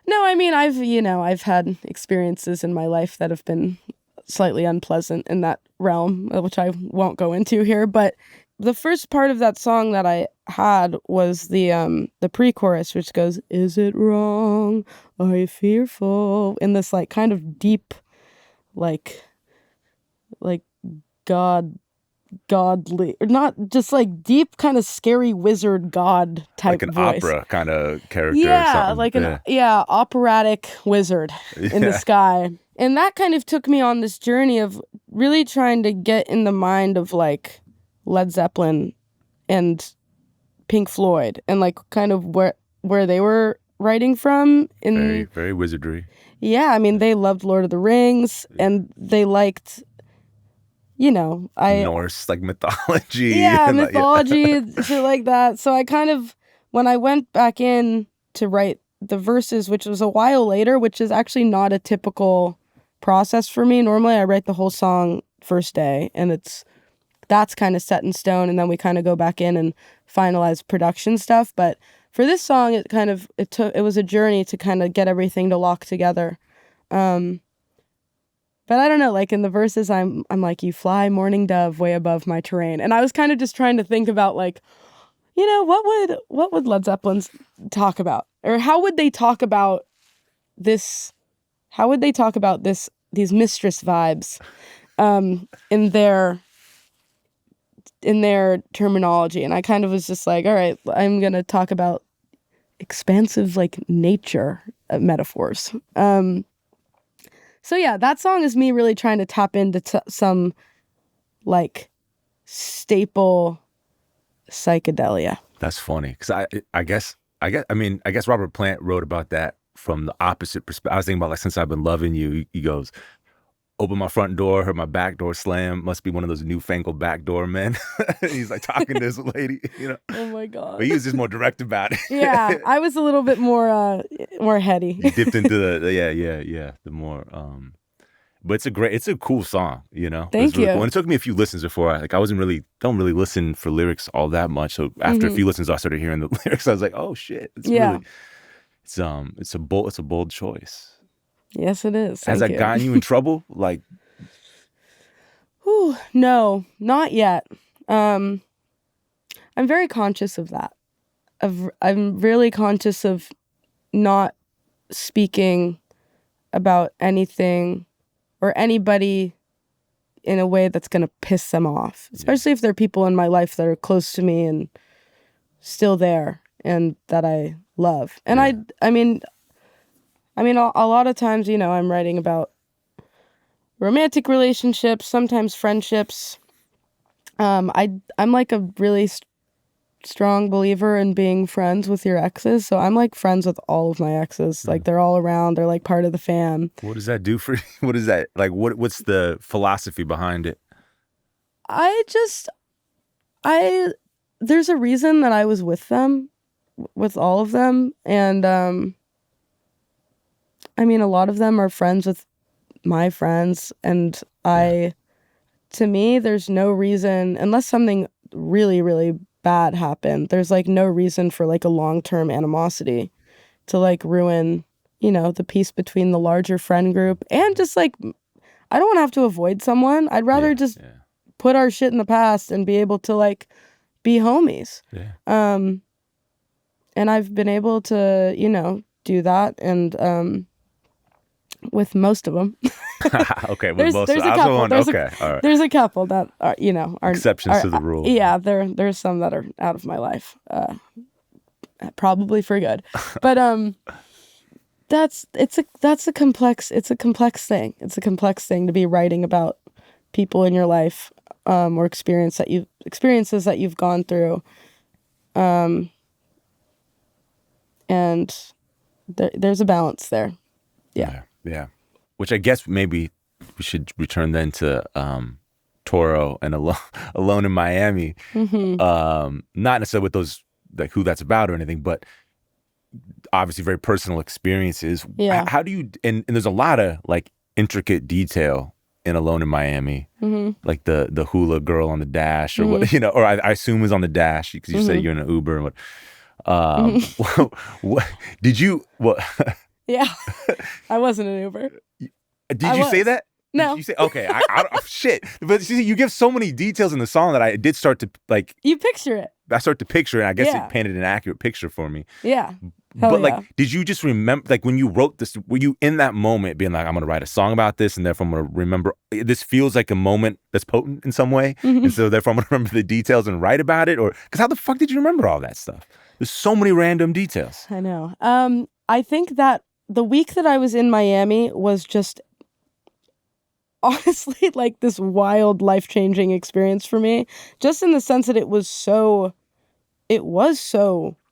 C: No, I mean, I've had experiences in my life that have been slightly unpleasant in that realm, which I won't go into here, but the first part of that song that I had was the pre-chorus, which goes, "Is it wrong? Are you fearful?" in this like kind of deep, like God godly, or not just like deep, kind of scary wizard god type
B: like an
C: voice.
B: opera kind of character.
C: Yeah,
B: or something.
C: like an operatic wizard in the sky. And that kind of took me on this journey of really trying to get in the mind of like Led Zeppelin and Pink Floyd and like kind of where they were writing from.
B: Very, very wizardry.
C: Yeah, I mean, they loved Lord of the Rings and they liked,
B: Norse, like mythology.
C: Yeah, mythology, shit like that. So I kind of, when I went back in to write the verses, which was a while later, which is actually not a typical process for me. Normally I write the whole song first day and that's kind of set in stone, and then we kind of go back in and finalize production stuff. But for this song, it was a journey to kind of get everything to lock together. But I don't know, like in the verses, I'm like, you fly, morning dove, way above my terrain. And I was kind of just trying to think about like, what would Led Zeppelin talk about? Or how would they talk about this? How would they talk about these mistress vibes in their terminology? And I kind of was just like, all right, I'm going to talk about expansive like nature metaphors. So yeah, that song is me really trying to tap into some like staple psychedelia.
B: That's funny because I guess Robert Plant wrote about that from the opposite perspective. I was thinking about like, since I've been loving you, he goes, open my front door, heard my back door slam. Must be one of those newfangled back door men. He's like talking to this lady,
C: Oh my God.
B: But he was just more direct about it.
C: Yeah, I was a little bit more heady.
B: He dipped into the more. But it's a cool song,
C: Thank you.
B: Cool. And it took me a few listens before I don't really listen for lyrics all that much. So after a few listens, I started hearing the lyrics. I was like, oh shit, it's a bold choice.
C: Yes, it is.
B: Has that gotten you in trouble? Like,
C: no, not yet. I'm very conscious of that. I'm really conscious of not speaking about anything or anybody in a way that's going to piss them off, especially if they're people in my life that are close to me and still there and that I love. And I mean, a lot of times, I'm writing about romantic relationships, sometimes friendships. I'm like a really strong believer in being friends with your exes. So I'm like friends with all of my exes. Like they're all around. They're like part of the fam.
B: What does that do for you? What is that? Like, what's the philosophy behind it?
C: There's a reason that I was with them, with all of them. And, a lot of them are friends with my friends, and to me, there's no reason, unless something really, really bad happened, there's like no reason for like a long-term animosity to like ruin, the peace between the larger friend group. And just like, I don't want to have to avoid someone. I'd rather just put our shit in the past and be able to like be homies.
B: Yeah.
C: And I've been able to, do that, and with most of them.
B: Okay, with most
C: there's
B: of them.
C: a couple.
B: All right.
C: There's a couple that are, are
B: exceptions to the rule.
C: Yeah, there's some that are out of my life, probably for good. But that's a complex thing. It's a complex thing to be writing about people in your life, or experiences that you've gone through, and there's a balance there.
B: Yeah. Which I guess maybe we should return then to Toro and Alone in Miami. Not necessarily with those, like who that's about or anything, but obviously very personal experiences.
C: Yeah.
B: How do you, and there's a lot of like intricate detail in Alone in Miami, like the hula girl on the dash, or what, or I assume was on the dash because you said you're in an Uber and what. What did you? What?
C: Yeah, I wasn't an Uber.
B: Did you say that?
C: No.
B: Did you say okay? Shit. But see, you give so many details in the song that I did start to like.
C: You picture it.
B: I start to picture it. And I guess it painted an accurate picture for me.
C: Yeah. Hell
B: but
C: yeah.
B: like, did you just remember, like when you wrote this, were you in that moment being like, I'm going to write a song about this and therefore I'm going to remember, this feels like a moment that's potent in some way. And so therefore I'm going to remember the details and write about it? Or, because how the fuck did you remember all that stuff? There's so many random details.
C: I know. I think that the week that I was in Miami was just honestly like this wild, life-changing experience for me, just in the sense that it was so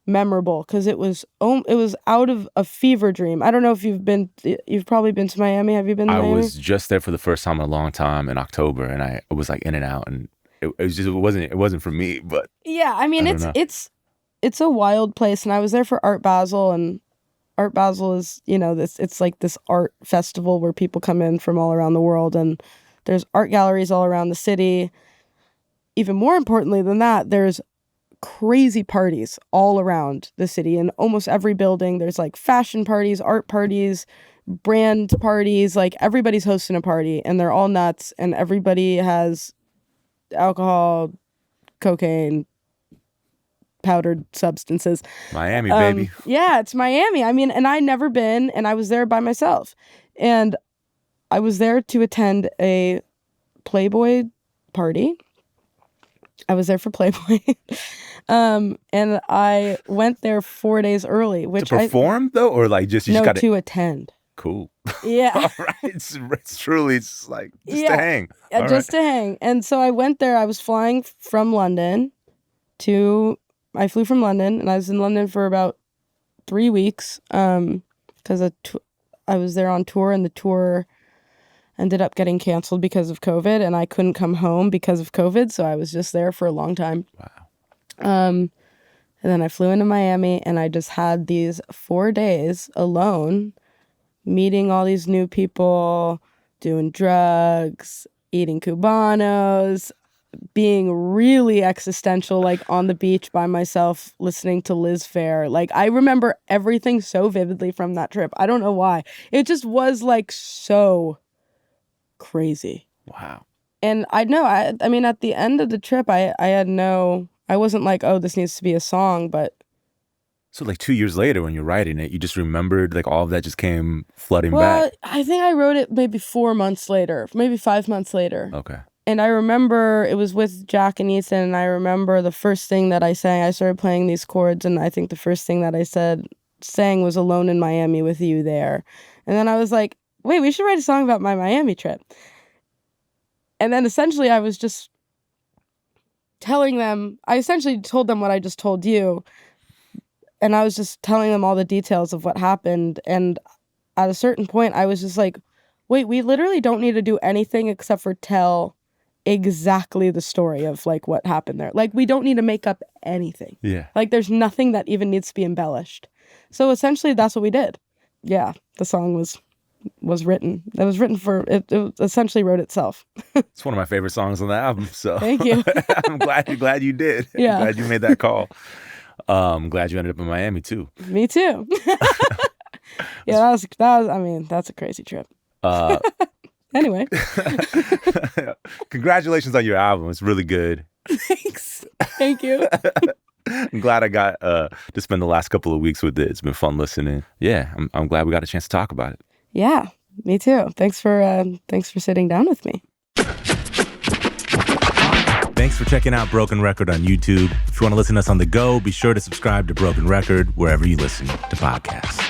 C: memorable because it was out of a fever dream. I don't know if you've probably been to Miami. Have you been to
B: I
C: Miami?
B: was just there for the first time in a long time in October, and I was like in and out, and it wasn't for me. But
C: Yeah, I mean, it's a wild place, and I was there for Art Basel, and Art Basel is, it's like this art festival where people come in from all around the world, and there's art galleries all around the city. Even more importantly than that, there's crazy parties all around the city. In almost every building, there's like fashion parties, art parties, brand parties, like everybody's hosting a party, and they're all nuts, and everybody has alcohol, cocaine, powdered substances.
B: Miami, baby.
C: Yeah, it's Miami. I mean, and I'd never been, and I was there by myself. And I was there to attend a Playboy party. I was there for Playboy. And I went there 4 days early. Which
B: To perform, though? Or like just got
C: to attend.
B: Cool.
C: Yeah.
B: All right. It's truly, it's like just to hang.
C: Yeah, just to hang. And so I went there. I was flying from London I flew from London, and I was in London for about 3 weeks because I was there on tour, and the tour ended up getting canceled because of COVID, and I couldn't come home because of COVID, so I was just there for a long time.
B: Wow.
C: And then I flew into Miami, and I just had these 4 days alone, meeting all these new people, doing drugs, eating Cubanos, being really existential, like on the beach by myself, listening to Liz Phair. Like, I remember everything so vividly from that trip. I don't know why. It just was like so crazy.
B: Wow.
C: And I mean, at the end of the trip, I wasn't like, oh, this needs to be a song, but.
B: So like 2 years later when you're writing it, you just remembered like all of that just came flooding back?
C: Well, I think I wrote it maybe 4 months later, maybe 5 months later.
B: Okay.
C: And I remember it was with Jack and Ethan, and I remember the first thing that I sang, I started playing these chords, and I think the first thing that I sang was Alone in Miami with You There. And then I was like, wait, we should write a song about my Miami trip. And then essentially I was just I essentially told them what I just told you. And I was just telling them all the details of what happened. And at a certain point, I was just like, wait, we literally don't need to do anything except for tell exactly the story of like what happened there. Like, we don't need to make up anything.
B: Yeah.
C: Like, there's nothing that even needs to be embellished. So essentially that's what we did. Yeah, the song was written. It was written it essentially wrote itself.
B: It's one of my favorite songs on the album. So
C: thank you.
B: I'm glad you did.
C: Yeah.
B: I'm glad you made that call. I'm glad you ended up in Miami too.
C: Me too. Yeah, that was I mean, that's a crazy trip. Anyway.
B: Congratulations on your album. It's really good.
C: Thanks. Thank you.
B: I'm glad I got to spend the last couple of weeks with it. It's been fun listening. Yeah, I'm glad we got a chance to talk about it.
C: Yeah, me too. Thanks for sitting down with me.
B: Thanks for checking out Broken Record on YouTube. If you want to listen to us on the go, be sure to subscribe to Broken Record wherever you listen to podcasts.